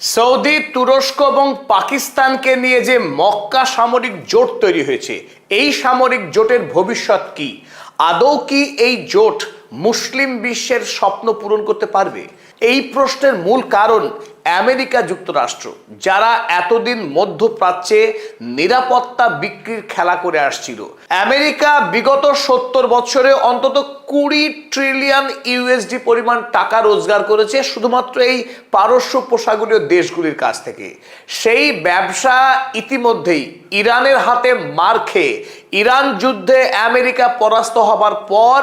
Saudi, তুরস্ক এবং পাকিস্তানকে নিয়ে যে মক্কা সামরিক জোট তৈরি হয়েছে, এই সামরিক জোটের ভবিষ্যৎ কি? আদৌ কি এই জোট মুসলিম বিশ্বের স্বপ্ন পূরণ করতে পারবে? এই প্রশ্নের মূল কারণ আমেরিকা যুক্তরাষ্ট্র, যারা এতদিন মধ্যপ্রাচ্যে নিরাপত্তা বিক্রির খেলা করে আসছিল। আমেরিকা বিগত 70 বছরে অন্তত 20 ট্রিলিয়ন ইউএসডি পরিমাণ টাকা রোজগার করেছে শুধুমাত্র এই পারস্য উপসাগরীয় দেশগুলির কাছ থেকে। সেই ব্যবসা ইতিমধ্যেই ইরানের হাতে মার খেয়ে ইরান যুদ্ধে আমেরিকা পরাস্ত হবার পর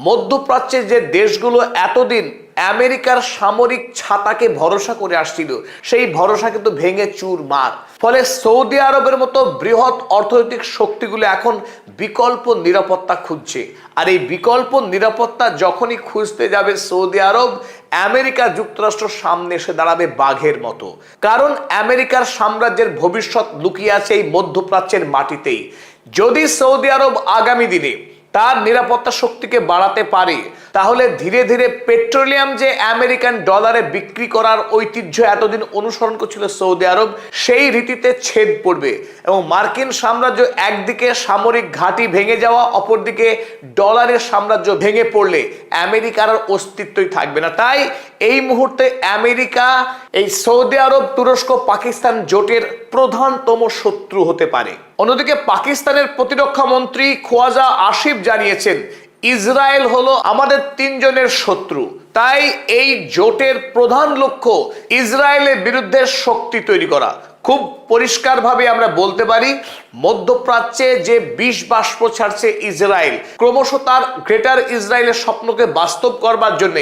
মধ্যপ্রাচ্যের যে দেশগুলো এতদিন আমেরিকার সামরিক ছাতাকে ভরসা করে আসছিল, সেই ভরসা কিন্তু ভেঙে চুরমার। ফলে সৌদি আরবের মতো বৃহৎ অর্থনৈতিক শক্তিগুলো এখন বিকল্প নিরাপত্তা খুঁজছে। আর এই বিকল্প নিরাপত্তা যখনই খুঁজতে যাবে সৌদি আরব, আমেরিকা যুক্তরাষ্ট্র সামনে এসে দাঁড়াবে বাঘের মতো। কারণ আমেরিকার সাম্রাজ্যের ভবিষ্যৎ লুকিয়ে আছে এই মধ্যপ্রাচ্যের মাটিতেই। যদি সৌদি আরব আগামী দিনে তার নিরাপত্তা শক্তিকে বাড়াতে পারে, তাহলে ধীরে ধীরে পেট্রোলিয়াম যে আমেরিকান ডলারে বিক্রি করার ঐতিহ্য এতদিন অনুসরণ করছিল সৌদি আরব, সেই রীতিতে ছেদ পড়বে এবং মার্কিন সাম্রাজ্য একদিকে সামরিক ঘাঁটি ভেঙে যাওয়া, অপরদিকে ডলারের সাম্রাজ্য ভেঙে পড়লে আমেরিকার আর অস্তিত্বই থাকবে না। তাই এই মুহূর্তে আমেরিকা এই সৌদি আরব, তুরস্ক, পাকিস্তান জোটের প্রধানতম শত্রু হতে পারে। অন্যদিকে পাকিস্তানের প্রতিরক্ষা মন্ত্রী খোয়াজা আসিফ জানিয়েছেন, ইসরায়েল হলো আমাদের 3 জনের শত্রু। তাই এই জোটের প্রধান লক্ষ্য ইসরায়েলের বিরুদ্ধে শক্তি তৈরি করা। খুব পরিষ্কারভাবে আমরা বলতে পারি, মধ্যপ্রাচ্যে যে বিষ বাষ্প ছাড়ছে ইসরায়েল, ক্রমশ তার গ্রেটার ইসরায়েলের স্বপ্নকে বাস্তব করবার জন্য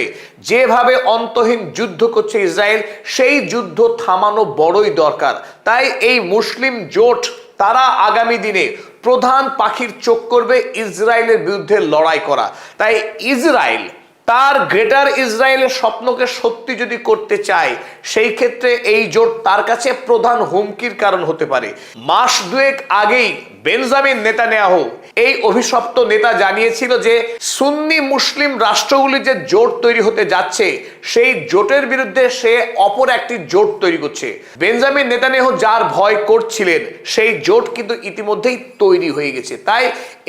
যেভাবে অন্তহীন যুদ্ধ করছে ইসরায়েল, সেই যুদ্ধ থামানো বড়ই দরকার। তাই এই মুসলিম জোট তারা আগামী দিনে প্রধান পাখির চোখ করবে ইসরায়েলের বিরুদ্ধে লড়াই করা। তাই ইসরায়েল তার গ্রেটার ইসরায়েলের স্বপ্নকে সত্যি যদি করতে চায়, সেই ক্ষেত্রে এই জোট তার কাছে প্রধান হুমকির কারণ হতে পারে। মাস দুয়েক আগেই বেঞ্জামিন নেতানিয়াহু, এই অভিশপ্ত নেতা, জানিয়েছিল যে সুন্নি মুসলিম রাষ্ট্রগুলি যে জোট তৈরি হতে যাচ্ছে, সেই জোটের বিরুদ্ধে সে অপর একটি জোট তৈরি করছে। বেঞ্জামিন নেতানিয়াহু যার ভয় করছিলেন, সেই জোট কিন্তু ইতিমধ্যেই তৈরি হয়ে গেছে। তাই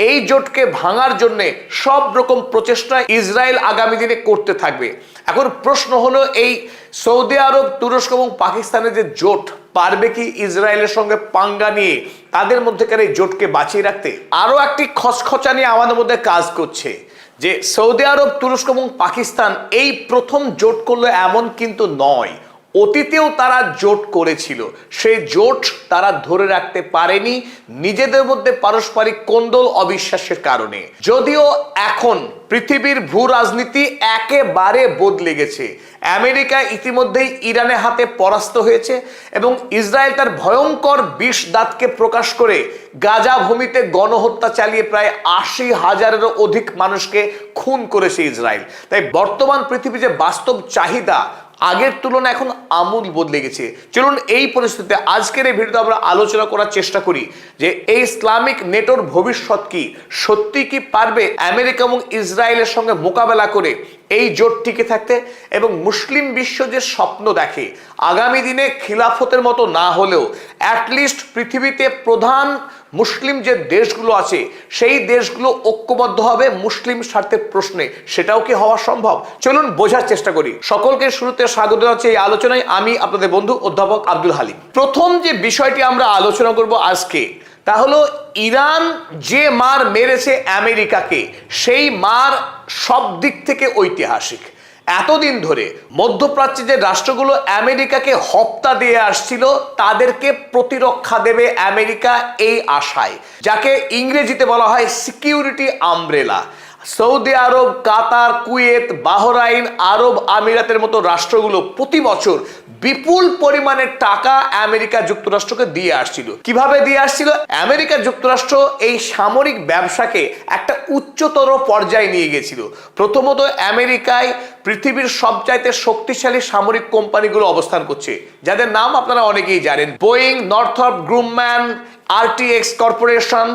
এই জোটকে ভাঙার জন্য সব রকম প্রচেষ্টা ইসরায়েল আগামী দিনে করতে থাকবে। এখন প্রশ্ন হলো, এই সৌদি আরব, তুরস্ক এবং পাকিস্তানের যে জোট, পারবে কি ইসরায়েলের সঙ্গে পাঙ্গা নিয়ে তাদের মধ্যেকার এই জোটকে বাঁচিয়ে রাখতে? আরো একটি খচখচা নিয়ে আমাদের মধ্যে কাজ করছে যে সৌদি আরব, তুরস্ক এবং পাকিস্তান এই প্রথম জোট করলো এমন কিন্তু নয়। অতীতেও তারা জোট করেছিল, সেই জোট তারা ধরে রাখতে পারেনি নিজেদের মধ্যে পারস্পরিক কোন্দল, অবিশ্বাসের কারণে। যদিও এখন পৃথিবীর ভূ রাজনীতি একেবারে বদলে গেছে। আমেরিকা ইতিমধ্যেই ইরানের হাতে পরাস্ত হয়েছে এবং ইসরায়েল তার ভয়ঙ্কর বিষ দাঁতকে প্রকাশ করে গাজা ভূমিতে গণহত্যা চালিয়ে প্রায় 80,000-এরও অধিক মানুষকে খুন করেছে ইসরায়েল। তাই বর্তমান পৃথিবী যে বাস্তব চাহিদা, আগের তুলনায় এখন আমূল বদলে গেছে। চলুন এই পরিস্থিতিতে আজকের এই ভিডিওতে আমরা আলোচনা করার চেষ্টা করি যে এই ইসলামিক নেটোর ভবিষ্যৎ কি, সত্যি কি পারবে আমেরিকা এবং ইসরায়েলের সঙ্গে মোকাবেলা করে এই জোট টিকে থাকতে, এবং মুসলিম বিশ্ব যে স্বপ্ন দেখে আগামী দিনে খিলাফতের মতো না হলেও অ্যাটলিস্ট পৃথিবীতে প্রধান মুসলিম যে দেশগুলো আছে, সেই দেশগুলো ঐক্যবদ্ধ হবে মুসলিম স্বার্থের প্রশ্নে, সেটাও কি হওয়া সম্ভব? চলুন বোঝার চেষ্টা করি। সকলকে শুরুতে স্বাগত জানাচ্ছি এই আলোচনায়, আমি আপনাদের বন্ধু অধ্যাপক আব্দুল হালিম। প্রথম যে বিষয়টি আমরা আলোচনা করব আজকে, তা হলো ইরান যে মার মেরেছে আমেরিকাকে, সেই মার সব দিক থেকে ঐতিহাসিক। এতদিন ধরে মধ্যপ্রাচ্যে যে রাষ্ট্রগুলো আমেরিকাকে হপ্তা দিয়ে আসছিল, তাদেরকে প্রতিরক্ষা দেবে আমেরিকা এই আশায়, যাকে ইংরেজিতে বলা হয় সিকিউরিটি আমব্রেলা। সৌদি আরব, কাতার, কুয়েত, বাহরাইন, আরব আমিরাতের মতো রাষ্ট্রগুলো প্রতি বছর বিপুল পরিমাণে টাকা আমেরিকা যুক্তরাষ্ট্রকে দিয়ে আসছিল। কিভাবে দিয়ে আসছিল? আমেরিকা যুক্তরাষ্ট্র এই সামরিক ব্যবসাকে একটা উচ্চতর পর্যায়ে নিয়ে গেছিল। প্রথমত আমেরিকায় পৃথিবীর সবচাইতে শক্তিশালী সামরিক কোম্পানিগুলো অবস্থান করছে, যাদের নাম আপনারা অনেকেই জানেন: Boeing, Northrop Grumman, RTX corporation,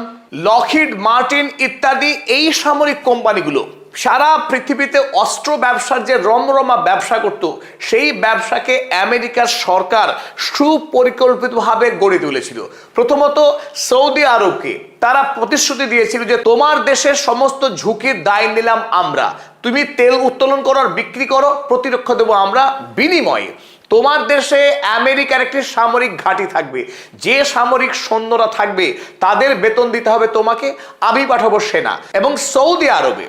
Lockheed Martin ইত্যাদি। এই সামরিক কোম্পানিগুলো সারা পৃথিবীতে অস্ত্র ব্যবসার যে রমরমা ব্যবসা করত, সেই ব্যবসাকে আমেরিকার সরকার সুপরিকল্পিতভাবে গড়ে তুলেছিল। প্রথমত সৌদি আরবকে তারা প্রতিশ্রুতি দিয়েছিল যে তোমার দেশের সমস্ত ঝুঁকির দায় নিলাম আমরা, তুমি তেল উত্তোলন করো আর বিক্রি করো, প্রতিরক্ষা দেবো আমরা, বিনিময়ে তোমার দেশে আমেরিকার একটি সামরিক ঘাঁটি থাকবে, যে সামরিক সৈন্যরা থাকবে তাদের বেতন দিতে হবে তোমাকে, আমি পাঠাবো সেনা। এবং সৌদি আরবে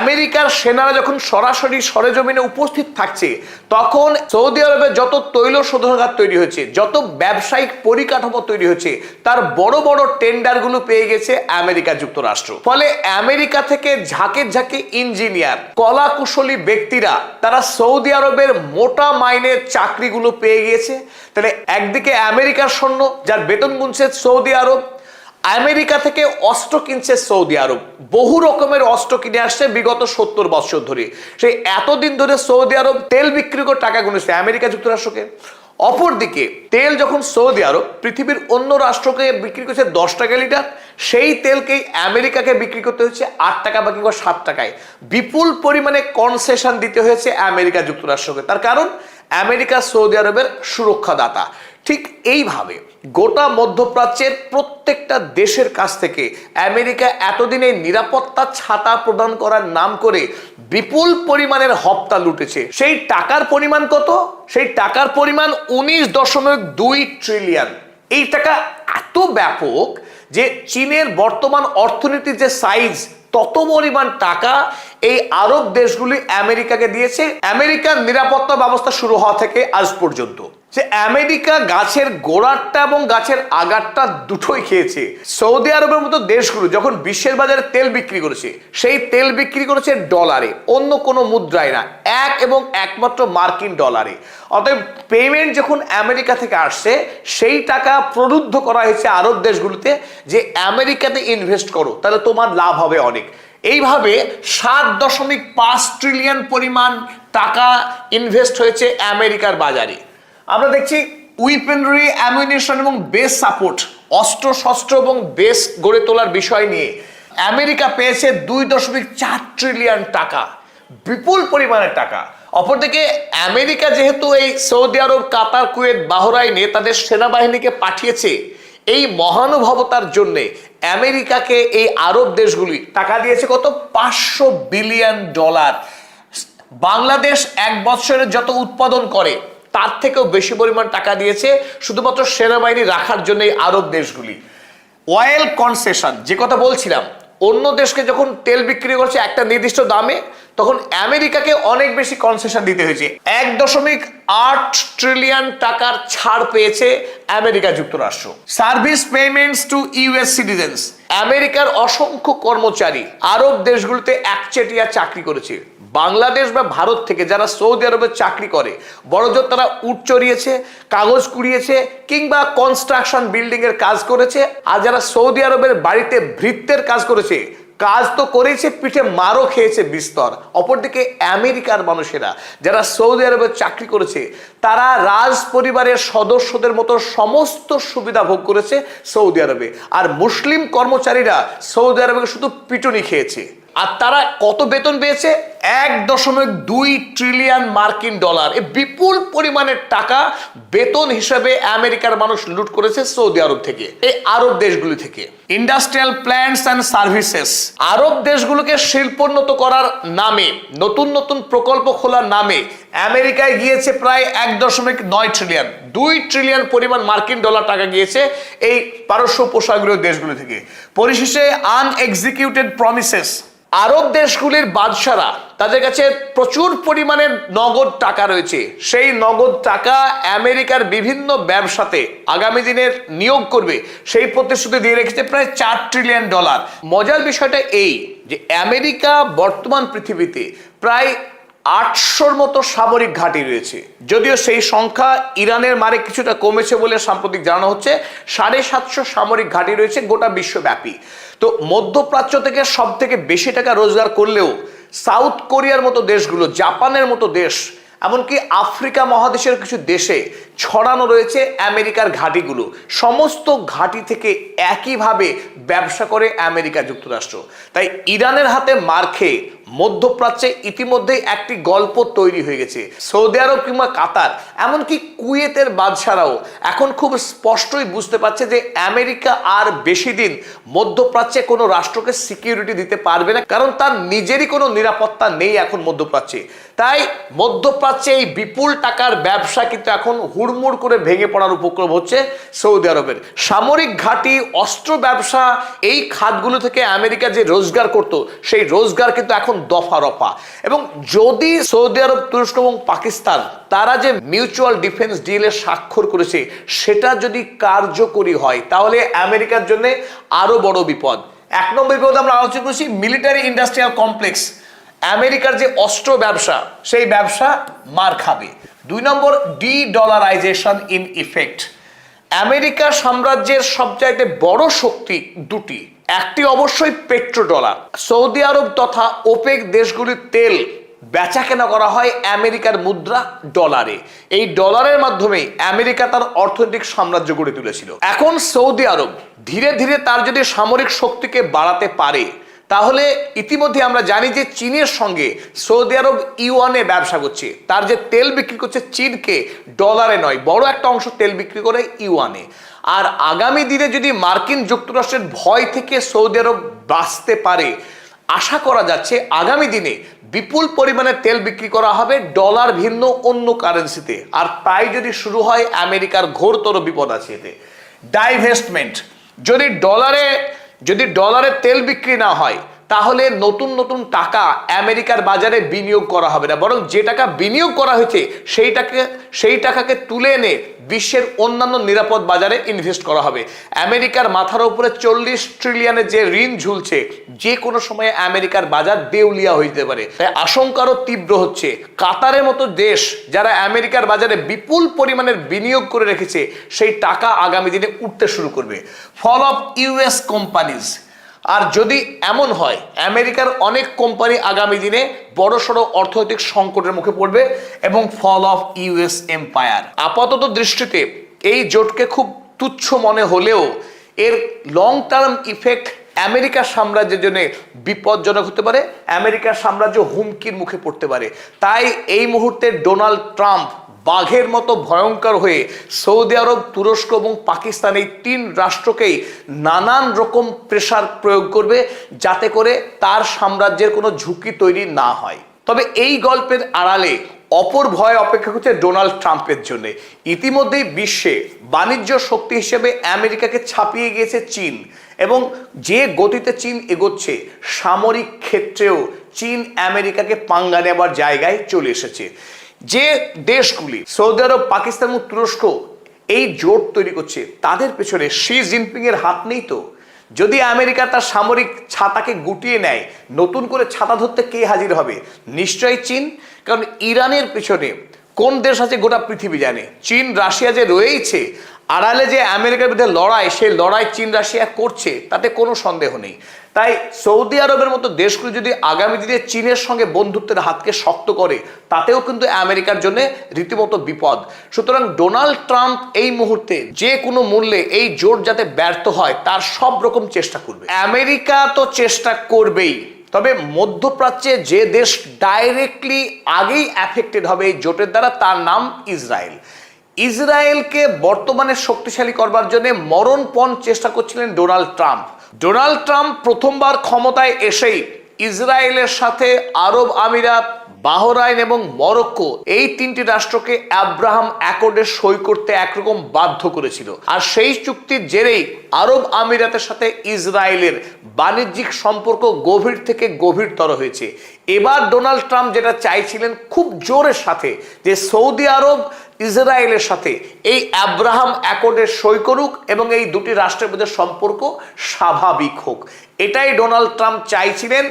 আমেরিকার সেনারা যখন সরাসরি সরেজমিনে উপস্থিত থাকছে, তখন সৌদি আরবে যত তৈল শোধনাগার তৈরি হয়েছে, যত ব্যবসায়িক পরিকাঠামো তৈরি হয়েছে, তার বড় বড় টেন্ডারগুলো পেয়ে গেছে আমেরিকা যুক্তরাষ্ট্র। ফলে আমেরিকা থেকে ঝাঁকে ঝাঁকে ইঞ্জিনিয়ার, কলা কুশলী ব্যক্তিরা তারা সৌদি আরবের মোটা মাইনের চাকরিগুলো পেয়ে গিয়েছে। তাহলে একদিকে আমেরিকার সৈন্য যার বেতন গুনছে সৌদি আরব, আমেরিকা থেকে অস্ত্র কিনছে সৌদি আরব, বহু রকমের অস্ত্র কিনে আসছে বিগত 70 বছর ধরে। সেই এতদিন ধরে সৌদি আরব তেল বিক্রি করে টাকা গুনেছে আমেরিকা যুক্তরাষ্ট্রকে। অপরদিকে তেল যখন সৌদি আরব পৃথিবীর অন্য রাষ্ট্রকে বিক্রি করছে 10 টাকা লিটার, সেই তেলকেই আমেরিকাকে বিক্রি করতে হচ্ছে 8 টাকা বা কিংবা 7 টাকায়। বিপুল পরিমাণে কনসেশন দিতে হয়েছে আমেরিকা যুক্তরাষ্ট্রকে। তার কারণ আমেরিকা সৌদি আরবের সুরক্ষাদাতা। ঠিক এইভাবে গোটা মধ্যপ্রাচ্যের প্রত্যেকটা দেশের কাছ থেকে আমেরিকা এতদিনে নিরাপত্তা ছাতা প্রদান করার নাম করে বিপুল পরিমাণের হপ্তা লুটেছে। সেই টাকার পরিমাণ কত? সেই টাকার পরিমাণ 19.2 ট্রিলিয়ন। এই টাকা এত ব্যাপক যে চীনের বর্তমান অর্থনীতির যে সাইজ, তত পরিমাণ টাকা এই আরব দেশগুলি আমেরিকাকে দিয়েছে আমেরিকার নিরাপত্তা ব্যবস্থা শুরু হওয়া থেকে আজ পর্যন্ত। যে আমেরিকা গাছের গোড়ারটা এবং গাছের আগারটা দুটোই খেয়েছে। সৌদি আরবের মতো দেশগুলো যখন বিশ্বের বাজারে তেল বিক্রি করেছে, সেই তেল বিক্রি করেছে ডলারে, অন্য কোনো মুদ্রায় না, এক এবং একমাত্র মার্কিন ডলারে। অতএব পেমেন্ট যখন আমেরিকা থেকে আসছে, সেই টাকা প্রলুব্ধ করা হয়েছে আরব দেশগুলোতে যে আমেরিকাতে ইনভেস্ট করো, তাহলে তোমার লাভ হবে অনেক। এইভাবে 7.5 ট্রিলিয়ন পরিমাণ টাকা ইনভেস্ট হয়েছে আমেরিকার বাজারে। আমরা দেখছি উইপেনারি, অ্যামিউনিশন এবং বেস সাপোর্ট, অস্ত্র শস্ত্র এবং বেস গড়ে তোলার বিষয় নিয়ে আমেরিকা পেয়েছে 2.4 ট্রিলিয়ন টাকা, বিপুল পরিমাণের টাকা। অপরদিকে আমেরিকা যেহেতু এই সৌদি আরব, কাতার, কুয়েত, বাহরাইনে তাদের সেনাবাহিনীকে পাঠিয়েছে, এই মহানুভবতার জন্য আমেরিকাকে এই আরব দেশগুলি টাকা দিয়েছে কত? $500 বিলিয়ন। বাংলাদেশ এক বছরে যত উৎপাদন করে তার থেকেও বেশি পরিমাণ টাকা দিয়েছে শুধুমাত্র সেনাবাহিনী রাখার জন্য এই আরব দেশগুলি। অয়েল কনসেশন, যে কথা বলছিলাম, অন্য দেশকে যখন তেল বিক্রি করছে একটা নির্দিষ্ট দামে, তখন আমেরিকাকে অনেক বেশি কনসেশন দিতে হয়েছে। 1.8 ট্রিলিয়ন টাকার ছাড় পেয়েছে আমেরিকা যুক্তরাষ্ট্র। Service payments to US citizens, আমেরিকার অসংখ্য কর্মচারী আরব দেশগুলোতে একচেটিয়া চাকরি করেছে। বাংলাদেশ বা ভারত থেকে যারা সৌদি আরবে চাকরি করে, বড়জোর তারা উট চড়িয়েছে, কাগজ কুড়িয়েছে, কিংবা কনস্ট্রাকশন বিল্ডিং এর কাজ করেছে। আর যারা সৌদি আরবের বাড়িতে ভৃত্যের কাজ করেছে, কাজ তো করেছে, পিঠে মারও খেয়েছে বিস্তর। অপরদিকে আমেরিকার মানুষেরা যারা সৌদি আরবে চাকরি করেছে, তারা রাজ পরিবারের সদস্যদের মতো সমস্ত সুবিধা ভোগ করেছে সৌদি আরবে। আর মুসলিম কর্মচারীরা সৌদি আরবে শুধু পিটুনি খেয়েছে। আর তারা কত বেতন পেয়েছে? 1.2 ট্রিলিয়ন মার্কিন ডলার। এই বিপুল পরিমাণের টাকা বেতন হিসেবে আমেরিকার মানুষ লুট করেছে সৌদি আরব থেকে, এই আরব দেশগুলি থেকে। ইন্ডাস্ট্রিয়াল প্ল্যান্টস অ্যান্ড সার্ভিসেস, আরব দেশগুলোকে শিল্পোন্নত করার নামে, নতুন নতুন প্রকল্প খোলার নামে আমেরিকায় গিয়েছে প্রায় 1.9 ট্রিলিয়ন। 2 ট্রিলিয়ন পরিমাণ মার্কিন ডলার টাকা গিয়েছে এই পারস্য উপসাগরীয় দেশগুলো থেকে। পরিশেষে আনএক্সিকিউটেড প্রমিসেস, আরব দেশগুলির বাদশারা, তাদের কাছে প্রচুর পরিমাণে নগদ টাকা রয়েছে। সেই নগদ টাকা আমেরিকার বিভিন্ন ব্যবসাতে আগামী দিনের নিয়োগ করবে, সেই প্রতিশ্রুতি দিয়ে রেখেছে প্রায় 4 ট্রিলিয়ন ডলার। মজার বিষয়টা এই যে আমেরিকা বর্তমান পৃথিবীতে প্রায় 800-র মতো সামরিক ঘাঁটি রয়েছে। যদিও সেই সংখ্যা ইরানের মারে কিছুটা কমেছে বলে সাম্প্রতিক জানানো হচ্ছে। 750 সামরিক ঘাঁটি রয়েছে গোটা বিশ্বব্যাপী। তো মধ্যপ্রাচ্য থেকে সব থেকে বেশি টাকা রোজগার করলেও সাউথ কোরিয়ার মতো দেশগুলো, জাপানের মতো দেশ, এমনকি আফ্রিকা মহাদেশের কিছু দেশে ছড়ানো রয়েছে আমেরিকার ঘাঁটিগুলো। সমস্ত ঘাঁটি থেকে একইভাবে ব্যবসা করে আমেরিকা যুক্তরাষ্ট্র। তাই ইরানের হাতে মার খেয়ে মধ্যপ্রাচ্যে ইতিমধ্যেই একটি গল্প তৈরি হয়ে গেছে। সৌদি আরব কিংবা কাতার, এমনকি কুয়েতের বাদশারাও এখন খুব স্পষ্টই বুঝতে পারছে যে আমেরিকা আর বেশি দিন মধ্যপ্রাচ্যে কোনো রাষ্ট্রকে সিকিউরিটি দিতে পারবে না, কারণ তার নিজেরই কোনো নিরাপত্তা নেই এখন মধ্যপ্রাচ্যে। তাই মধ্যপ্রাচ্যে এই বিপুল টাকার ব্যবসা কিন্তু এখন হুড়মুড় করে ভেঙে পড়ার উপক্রম হচ্ছে সৌদি আরবের। সামরিক ঘাঁটি, অস্ত্র ব্যবসা, এই খাতগুলো থেকে আমেরিকা যে রোজগার করত, সেই রোজগার কিন্তু এখন দফা রফা। এবং যদি সৌদি আরব, তুরস্ক এবং পাকিস্তান তারা যে মিউচুয়াল ডিফেন্স ডিলে স্বাক্ষর করেছে সেটা যদি কার্যকরী হয়, তাহলে আমেরিকার জন্য আরো বড় বিপদ। এক নম্বর বিপদ আমরা আলোচনা করছি মিলিটারি ইন্ডাস্ট্রিয়াল কমপ্লেক্স। আমেরিকার যে অস্ত্র ব্যবসা, সেই ব্যবসা মার খাবে। 2 নম্বর, ডলারাইজেশন ইন ইফেক্ট। আমেরিকা সাম্রাজ্যের সবচাইতে বড় শক্তি দুটি, একটি অবশ্যই পেট্রোডলার। সৌদি আরব তথা ওপেক দেশগুলির তেল বেচা কেনা করা হয় আমেরিকার মুদ্রা ডলারে। এই ডলারের মাধ্যমে আমেরিকা তার অর্থনৈতিক সাম্রাজ্য গড়ে তুলেছিল। এখন সৌদি আরব ধীরে ধীরে তার যদি সামরিক শক্তিকে বাড়াতে পারে, তাহলে ইতিমধ্যে আমরা জানি যে চীনের সঙ্গে সৌদি আরব ইউয়ানে ব্যবসা করছে। তার যে তেল বিক্রি করছে চীনকে, ডলারে নয়, বড় একটা অংশ তেল বিক্রি করে ইউয়ানে। আর আগামী দিনে যদি মার্কিন যুক্তরাষ্ট্রের ভয় থেকে সৌদি আরব বাঁচতে পারে, আশা করা যাচ্ছে আগামী দিনে বিপুল পরিমাণে তেল বিক্রি করা হবে ডলার ভিন্ন অন্য কারেন্সিতে। আর তাই যদি শুরু হয়, আমেরিকার ঘোরতর বিপদ আছে এতে। ডাইভেস্টমেন্ট, যদি ডলারে তেল বিক্রি না হয়, তাহলে নতুন নতুন টাকা আমেরিকার বাজারে বিনিয়োগ করা হবে না, বরং যে টাকা বিনিয়োগ করা হয়েছে সেই টাকাকে তুলে এনে বিশ্বের অন্যান্য নিরাপদ বাজারে ইনভেস্ট করা হবে। আমেরিকার মাথার উপরে 40 ট্রিলিয়নের যে ঋণ ঝুলছে, যে কোনো সময়ে আমেরিকার বাজার দেউলিয়া হইতে পারে। তাই আশঙ্কারও তীব্র হচ্ছে। কাতারের মতো দেশ যারা আমেরিকার বাজারে বিপুল পরিমাণের বিনিয়োগ করে রেখেছে, সেই টাকা আগামী দিনে উঠতে শুরু করবে। Fall of US companies. আর যদি এমন হয়, আমেরিকার অনেক কোম্পানি আগামী দিনে বড়সড় অর্থনৈতিক সংকটের মুখে পড়বে। এবং ফল অফ ইউএস এম্পায়ার। আপাতত দৃষ্টিতে এই জোটকে খুব তুচ্ছ মনে হলেও এর লং টার্ম ইফেক্ট আমেরিকার সাম্রাজ্যের জন্য বিপজ্জনক হতে পারে। আমেরিকার সাম্রাজ্য হুমকির মুখে পড়তে পারে। তাই এই মুহূর্তে ডোনাল্ড ট্রাম্প বাঘের মতো ভয়ঙ্কর হয়ে সৌদি আরব, তুরস্ক এবং পাকিস্তান, এই 3 রাষ্ট্রকেই নানান রকম প্রেসার প্রয়োগ করবে, যাতে করে তার সাম্রাজ্যের কোনো ঝুঁকি তৈরি না হয়। তবে এই গল্পের আড়ালে অপর ভয় অপেক্ষা করছে ডোনাল্ড ট্রাম্পের জন্য। ইতিমধ্যেই বিশ্বে বাণিজ্য শক্তি হিসেবে আমেরিকাকে ছাপিয়ে গিয়েছে চীন, এবং যে গতিতে চীন এগোচ্ছে, সামরিক ক্ষেত্রেও চীন আমেরিকাকে পাঙ্গা নেবার জায়গায় চলে এসেছে। যে দেশগুলি সৌদি আরব, পাকিস্তান এবং তুরস্ক এই জোট তৈরি করছে, তাদের পেছনে শি জিনপিং এর হাত নেই তো? যদি আমেরিকা তার সামরিক ছাতাকে গুটিয়ে নেয়, নতুন করে ছাতা ধরতে কে হাজির হবে? নিশ্চয়ই চীন। কারণ ইরানের পেছনে কোন দেশ আছে গোটা পৃথিবী জানে। চীন, রাশিয়া যে রয়েছে, আড়ালে যে আমেরিকার বিরুদ্ধে লড়াই, সেই লড়াই চীন রাশিয়া করছে, তাতে কোনো সন্দেহ নেই। তাই সৌদি আরবের মতো দেশগুলো যদি আগামী দিনে চীনের সঙ্গে বন্ধুত্বের হাতকে শক্ত করে, তাতেও কিন্তু আমেরিকার জন্য রীতিমতো বিপদ। সুতরাং ডোনাল্ড ট্রাম্প এই মুহূর্তে যে কোনো মূল্যে এই জোট যাতে ব্যর্থ হয়, তার সব রকম চেষ্টা করবে। আমেরিকা তো চেষ্টা করবেই, তবে মধ্যপ্রাচ্যে যে দেশ ডাইরেক্টলি আগেই অ্যাফেক্টেড হবে এই জোটের দ্বারা, তার নাম ইসরায়েল। ইসরায়েলকে বর্তমানে শক্তিশালী করবার জন্য মরণপণ চেষ্টা করছিলেন ডোনাল্ড ট্রাম্প। ডোনাল্ড ট্রাম্প প্রথমবার ক্ষমতায় এসেই ইসরায়েলের সাথে আরব আমিরাত, বাহরাইন এবং মরক্কো, এই 3টি রাষ্ট্রকে আব্রাহাম অ্যাকর্ডে সই করতে একরকম বাধ্য করেছিল। আর সেই চুক্তির জেরেই আরব আমিরাতের সাথে ইসরায়েলের বাণিজ্যিক সম্পর্ক গভীর থেকে গভীরতর হয়েছে। এবার ডোনাল্ড ট্রাম্প যেটা চাইছিলেন খুব জোরের সাথে, যে সৌদি আরব ইসরায়েলের সাথে এই আব্রাহাম অ্যাকর্ডে সই করুক এবং এই দুটি রাষ্ট্রের মধ্যে সম্পর্ক স্বাভাবিক হোক। এটাই ডোনাল্ড ট্রাম্প চাইছিলেন।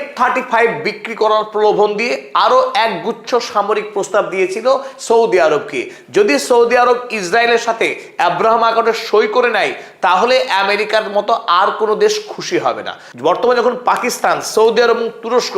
F-35 বিক্রি করার প্রলোভন দিয়ে আরো এক গুচ্ছ সামরিক প্রস্তাব দিয়েছিল সৌদি আরবকে। যদি সৌদি আরব ইসরায়েলের সাথে আব্রাহাম অ্যাকর্ডে সই করে নেয়, তাহলে আমেরিকার মতো আর কোনো দেশ খুশি হবে না। বর্তমানে যখন পাকিস্তান, সৌদি আরব এবং তুরস্ক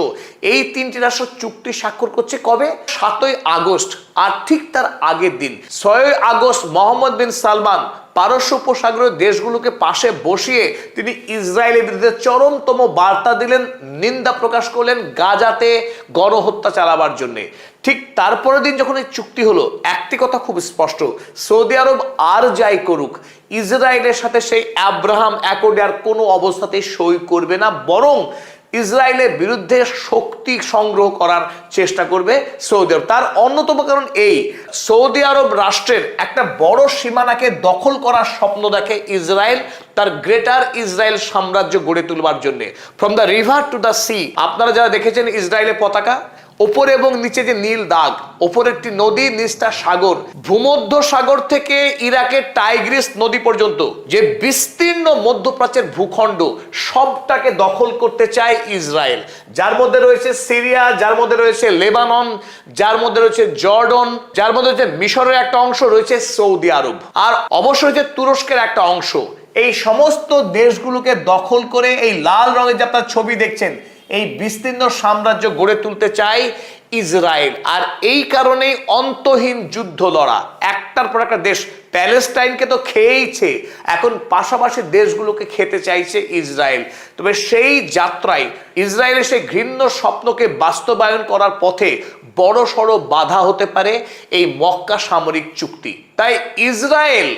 এই 3টি রাষ্ট্র চুক্তি স্বাক্ষর করছে, কবে? 7ই আগস্ট আর ঠিক তার আগের দিন 6 আগস্ট মোহাম্মদ বিন সালমান পারস্য উপসাগরীয় দেশগুলোকে পাশে বসিয়ে তিনি ইসরায়েলের বিরুদ্ধে চরমতম বার্তা দিলেন, নিন্দা প্রকাশ করলেন গাজাতে গণহত্যা চালাবার জন্য। ঠিক তারপরের দিন যখন এই চুক্তি হলো, একটি কথা খুব স্পষ্ট, সৌদি আরব আর যাই করুক ইসরায়েলের সাথে সেই আব্রাহাম অ্যাকর্ডে আর কোনো অবস্থাতেই সই করবে না, বরং ইসরায়েলের বিরুদ্ধে শক্তি সংগ্রহ করার চেষ্টা করবে সৌদি আরব। তার অন্যতম কারণ এই, সৌদি আরব রাষ্ট্রের একটা বড় সীমানাকে দখল করার স্বপ্ন দেখে ইসরায়েল, তার গ্রেটার ইসরায়েল সাম্রাজ্য গড়ে তুলবার জন্য। From the river to the sea, আপনারা যারা দেখেছেন ইসরায়েলের পতাকা, ওপরে এবং নিচে যে নীল দাগ, ওপরে একটি নদী, নিচটা সাগর, ভূমধ্য সাগর থেকে ইরাকের টাইগ্রিস নদী পর্যন্ত যে বিস্তীর্ণ মধ্যপ্রাচ্যের ভূখণ্ড, সবটাকে দখল করতে চায় ইসরায়েল। যার মধ্যে রয়েছে সিরিয়া, যার মধ্যে রয়েছে লেবানন, যার মধ্যে রয়েছে জর্ডন, যার মধ্যে রয়েছে মিশরের একটা অংশ, রয়েছে সৌদি আরব, আর অবশ্যই রয়েছে তুরস্কের একটা অংশ। এই সমস্ত দেশগুলোকে দখল করে এই লাল রঙের যে আপনার ছবি দেখছেন, এই বিস্তীর্ণ সাম্রাজ্য গড়ে তুলতে চায় ইসরায়েল। আর এই কারণেই অন্তহীন যুদ্ধ লড়া, একটার পর একটা দেশ, প্যালেস্টাইনকে তো খেয়েইছে, এখন পাশাপাশি দেশগুলোকে খেতে চাইছে ইসরায়েল। তবে সেই যাত্রায় ইসরায়েলের সেই ঘৃণ্য স্বপ্নকে বাস্তবায়ন করার পথে বড় সড়ো বাধা হতে পারে এই মক্কা সামরিক চুক্তি। তাই ইসরায়েল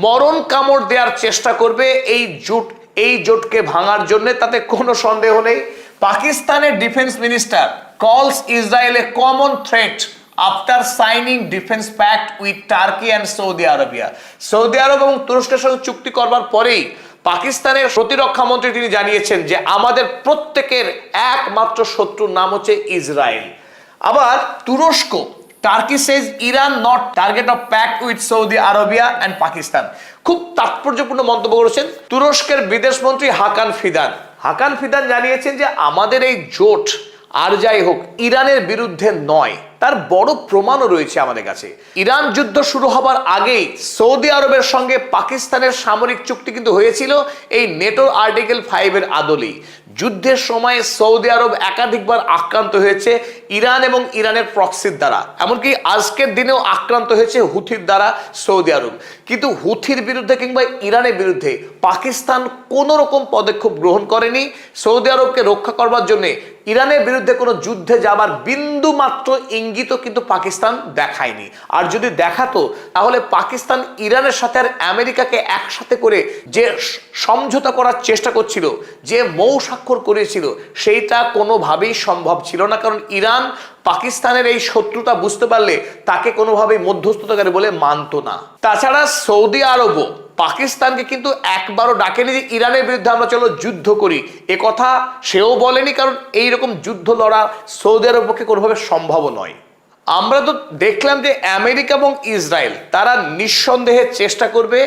মরণ কামড় দেওয়ার চেষ্টা করবে এই জোটকে ভাঙার জন্য, তাতে কোনো সন্দেহ নেই। পাকিস্তানের defence minister calls Israel a common threat after signing defence pact with Turkey and Saudi Arabia. সৌদি আরব এবং তুরস্কের সঙ্গে চুক্তি করবার পরেই পাকিস্তানের প্রতিরক্ষা মন্ত্রী তিনি জানিয়েছেন যে আমাদের প্রত্যেকের একমাত্র শত্রুর নাম হচ্ছে ইসরায়েল। আবার তুরস্ক, Turkey says Iran not target of pact with Saudi Arabia and Pakistan. খুব তাৎপর্যপূর্ণ মন্তব্য করেছেন তুরস্কের বিদেশমন্ত্রী হাকান ফিদান জানিয়েছেন যে আমাদের এই জোট আর যাই হোক ইরানের বিরুদ্ধে নয়, তার বড় প্রমাণও রয়েছে আমাদের কাছে। ইরান যুদ্ধ শুরু হবার আগেই সৌদি আরবের সঙ্গে পাকিস্তানের সামরিক চুক্তি কিন্তু হয়েছিল এই নেটোর আর্টিকেল 5 এর আদলেই। যুদ্ধের সময় সৌদি আরব একাধিকবার আক্রান্ত হয়েছে ইরান এবং ইরানের প্রক্সির দ্বারা, এমনকি আজকের দিনেও আক্রান্ত হয়েছে হুথির দ্বারা সৌদি আরব। কিন্তু হুথির বিরুদ্ধে কিংবা ইরানের বিরুদ্ধে পাকিস্তান কোনো রকম পদক্ষেপ গ্রহণ করেনি। সৌদি আরবকে রক্ষা করবার জন্য ইরানের বিরুদ্ধে কোনো যুদ্ধে যাবার বিন্দু মাত্র ইঙ্গিতও কিন্তু পাকিস্তান দেখায়নি। আর যদি দেখাতো তাহলে পাকিস্তান ইরানের সাথে আর আমেরিকাকে একসাথে করে যে সমঝোতা করার চেষ্টা করছিল, যে মৌ স্বাক্ষর করেছিল, সেইটা কোনোভাবেই সম্ভব ছিল না। কারণ ইরান পাকিস্তানের এই শত্রুতা বুঝতে পারলে তাকে কোনোভাবেই মধ্যস্থতাকারী বলে মানত না। তাছাড়া সৌদি আরবও পাকিস্তানকে কিন্তু একবারও ডাকেনি যে ইরানের বিরুদ্ধে আমরা চলো যুদ্ধ করি, এ কথা সেও বলেনি, কারণ এইরকম যুদ্ধ লড়া সৌদি আরবের পক্ষে কোনোভাবে সম্ভব নয়। আমরা তো দেখলাম যে আমেরিকা এবং ইসরায়েল তারা নিঃসন্দেহে চেষ্টা করবে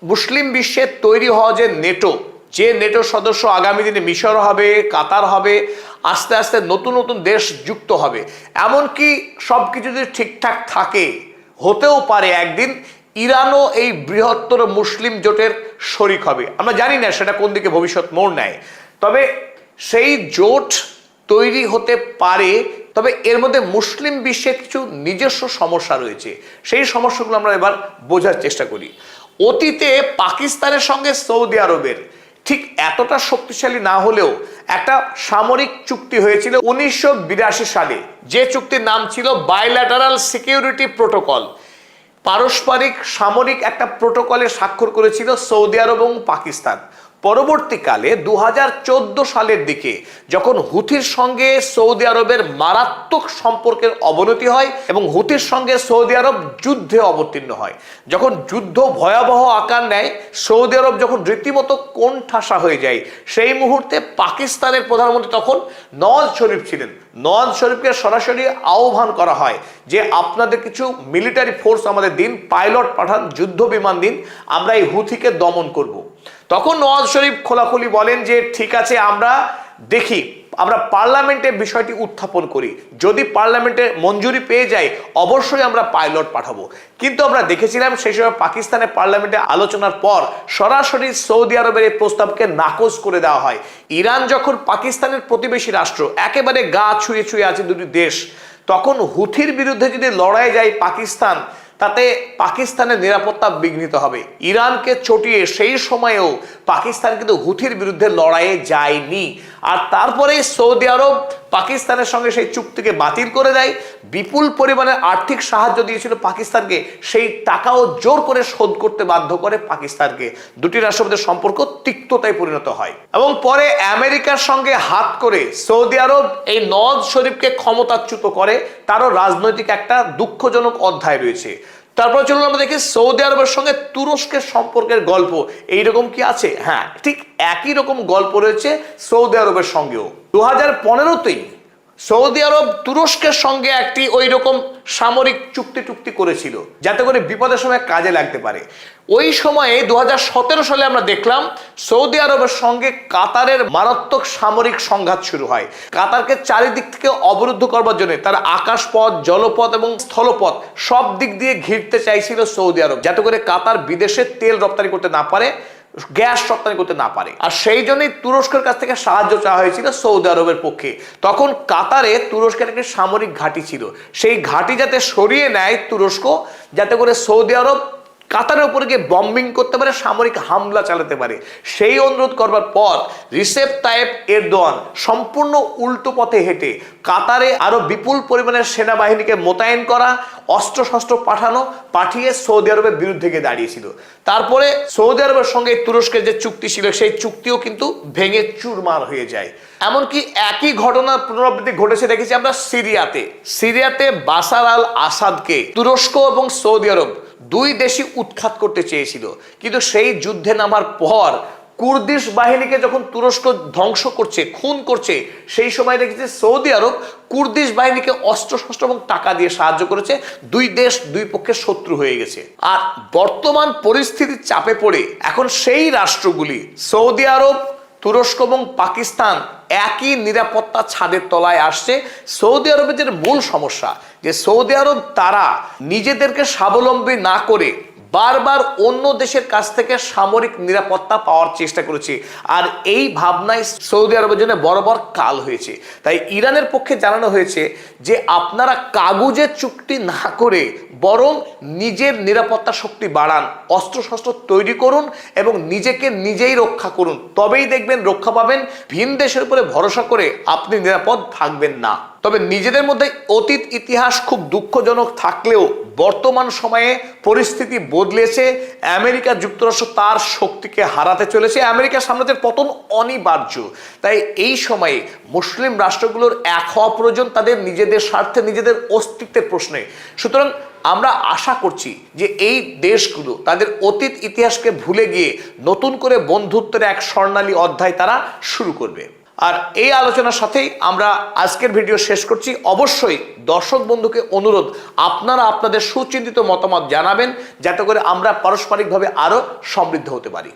মুসলিম বিশ্বে তৈরি হওয়া যে নেটো সদস্য আগামী দিনে মিশর হবে, কাতার হবে, আস্তে আস্তে নতুন নতুন দেশ যুক্ত হবে। এমনকি সবকিছু যদি ঠিকঠাক থাকে, হতেও পারে একদিন ইরানও এই বৃহত্তর মুসলিম জোটের শরিক হবে। আমরা জানি না সেটা কোন দিকে ভবিষ্যৎ মোড় নেয়, তবে সেই জোট তৈরি হতে পারে। তবে এর মধ্যে মুসলিম বিশ্বের কিছু নিজস্ব সমস্যা রয়েছে, সেই সমস্যাগুলো আমরা এবার বোঝার চেষ্টা করি। অতীতে পাকিস্তানের সঙ্গে সৌদি আরবের ঠিক এতটা শক্তিশালী না হলেও একটা সামরিক চুক্তি হয়েছিল 1982 সালে, যে চুক্তির নাম ছিল বাইল্যাটারাল সিকিউরিটি প্রোটোকল। পারস্পরিক সামরিক একটা প্রোটোকলে স্বাক্ষর করেছিল সৌদি আরব এবং পাকিস্তান। পরবর্তীকালে 2014 সালের দিকে যখন হুথির সঙ্গে সৌদি আরবের মারাত্মক সম্পর্কের অবনতি হয় এবং হুথির সঙ্গে সৌদি আরব যুদ্ধে অবতীর্ণ হয়, যখন যুদ্ধ ভয়াবহ আকার নেয়, সৌদি আরব যখন রীতিমতো কোণঠাসা হয়ে যায়, সেই মুহূর্তে পাকিস্তানের প্রধানমন্ত্রী তখন নওয়াজ শরীফ ছিলেন। নওয়াজ শরীফকে সরাসরি আহ্বান করা হয় যে আপনাদের কিছু মিলিটারি ফোর্স আমাদের দিন, পাইলট পাঠান, যুদ্ধ বিমান দিন, আমরা এই হুথিকে দমন করব। তখন নওয়াজ শরীফ খোলাখুলি বলেন যে ঠিক আছে, আমরা দেখি, আমরা পার্লামেন্টে বিষয়টি উত্থাপন করি, যদি পার্লামেন্টে মঞ্জুরি পেয়ে যাই অবশ্যই আমরা পাইলট পাঠাবো। কিন্তু আমরা দেখেছিলাম সেই সময় পাকিস্তানের পার্লামেন্টে আলোচনার পর সরাসরি সৌদি আরবের এই প্রস্তাবকে নাকচ করে দেওয়া হয়। ইরান যখন পাকিস্তানের প্রতিবেশী রাষ্ট্র, একেবারে গা ছুঁয়ে ছুঁয়ে আছে দুটি দেশ, তখন হুথির বিরুদ্ধে যদি লড়াই যায় পাকিস্তান, তাতে পাকিস্তানের নিরাপত্তা বিঘ্নিত হবে। ইরানকে চটিয়ে সেই সময়েও পাকিস্তান কিন্তু হুথির বিরুদ্ধে লড়াইয়ে যায়নি। আর তারপরে সৌদি আরব পাকিস্তানের সঙ্গে সেই চুক্তিকে বাতিল করে দেয়, বিপুল পরিমাণের আর্থিক সাহায্য দিয়েছিল পাকিস্তানকে, সেই টাকাও জোর করে শোধ করতে বাধ্য করে পাকিস্তানকে। দুটি রাষ্ট্রের সম্পর্ক তিক্ততায় পরিণত হয় এবং পরে আমেরিকার সঙ্গে হাত করে সৌদি আরব এই নওয়াজ শরীফকে ক্ষমতাচ্যুত করে। তারও রাজনৈতিক একটা দুঃখজনক অধ্যায় রয়েছে। তারপর চলুন আমরা দেখি সৌদি আরবের সঙ্গে তুরস্কের সম্পর্কের গল্প এইরকম কি আছে। হ্যাঁ, ঠিক একই রকম গল্প রয়েছে সৌদি আরবের সঙ্গেও। 2015তেই সৌদি আরব তুরস্কের সঙ্গে একটি ওই রকম সামরিক চুক্তি করেছিল, যাতে করে বিপদের সময় কাজে লাগতে পারে। ওই সময়ে 2017 সালে আমরা দেখলাম সৌদি আরবের সঙ্গে কাতারের মারাত্মক সামরিক সংঘাত শুরু হয়। কাতারকে চারিদিক থেকে অবরুদ্ধ করবার জন্য তার আকাশপথ, জলপথ এবং স্থলপথ সব দিক দিয়ে ঘিরতে চাইছিল সৌদি আরব, যাতে করে কাতার বিদেশে তেল রপ্তানি করতে না পারে, গ্যাস রপ্তানি করতে না পারে। আর সেই জন্যই তুরস্কের কাছ থেকে সাহায্য চাওয়া হয়েছিল সৌদি আরবের পক্ষে। তখন কাতারে তুরস্কের একটি সামরিক ঘাঁটি ছিল, সেই ঘাঁটি যাতে সরিয়ে নেয় তুরস্ক, যাতে করে সৌদি আরব কাতারের উপরে গিয়ে বম্বিং করতে পারে, সামরিক হামলা চালাতে পারে। সেই অনুরোধ করবার পর রিসেপ তাইয়েপ এরদোয়ান সম্পূর্ণ উল্টো পথে হেঁটে কাতারে আরো বিপুল পরিমাণের সেনাবাহিনীকে মোতায়েন করা, অস্ত্রশস্ত্র পাঠিয়ে সৌদি আরবের বিরুদ্ধে গিয়ে দাঁড়িয়েছিল। তারপরে সৌদি আরবের সঙ্গে তুরস্কের যে চুক্তি ছিল সেই চুক্তিও কিন্তু ভেঙে চুরমার হয়ে যায়। এমনকি একই ঘটনার পুনরাবৃত্তি ঘটেছে দেখেছি আমরা সিরিয়াতে বাশার আল আসাদকে তুরস্ক এবং সৌদি আরব দুই দেশই উৎখাত করতে চেয়েছিল, কিন্তু সেই যুদ্ধে নামার পর কুর্দিশ বাহিনীকে যখন তুরস্ক ধ্বংস করছে, খুন করছে, সেই সময় দেখেছি সৌদি আরব কুর্দিশ বাহিনীকে অস্ত্রশস্ত্র এবং টাকা দিয়ে সাহায্য করেছে। দুই দেশ দুই পক্ষের শত্রু হয়ে গেছে। আর বর্তমান পরিস্থিতির চাপে পড়ে এখন সেই রাষ্ট্রগুলি সৌদি আরব, তুরস্ক এবং পাকিস্তান একই নিরাপত্তা ছাদের তলায় আসছে। সৌদি আরবের যে মূল সমস্যা, যে সৌদি আরব তারা নিজেদেরকে স্বাবলম্বী না করে বারবার অন্য দেশের কাছ থেকে সামরিক নিরাপত্তা পাওয়ার চেষ্টা করেছে। আর এই ভাবনায় সৌদি আরবের জন্য বরাবর কাল হয়েছে। তাই ইরানের পক্ষে জানানো হয়েছে যে আপনারা কাগজে চুক্তি না করে বরং নিজের নিরাপত্তা শক্তি বাড়ান, অস্ত্রশস্ত্র তৈরি করুন এবং নিজেকে নিজেই রক্ষা করুন, তবেই দেখবেন রক্ষা পাবেন। ভিন দেশের উপরে ভরসা করে আপনি নিরাপদ থাকবেন না। তবে নিজেদের মধ্যে অতীত ইতিহাস খুব দুঃখজনক থাকলেও বর্তমান সময়ে পরিস্থিতি বদলেছে। আমেরিকা যুক্তরাষ্ট্র তার শক্তিকে হারাতে চলেছে, আমেরিকার সাম্রাজ্যের পতন অনিবার্য। তাই এই সময়ে মুসলিম রাষ্ট্রগুলোর এক হওয়া প্রয়োজন তাদের নিজেদের স্বার্থে, নিজেদের অস্তিত্বের প্রশ্নে। সুতরাং আমরা আশা করছি যে এই দেশগুলো তাদের অতীত ইতিহাসকে ভুলে গিয়ে নতুন করে বন্ধুত্বের এক স্বর্ণালী অধ্যায় তারা শুরু করবে। আর এই আলোচনার সাথেই আমরা আজকের ভিডিও শেষ করছি। অবশ্যই দর্শক বন্ধুকে অনুরোধ, আপনারা আপনাদের সুচিন্তিত মতামত জানাবেন, যাতে করে আমরা পারস্পরিকভাবে আরো সমৃদ্ধ হতে পারি।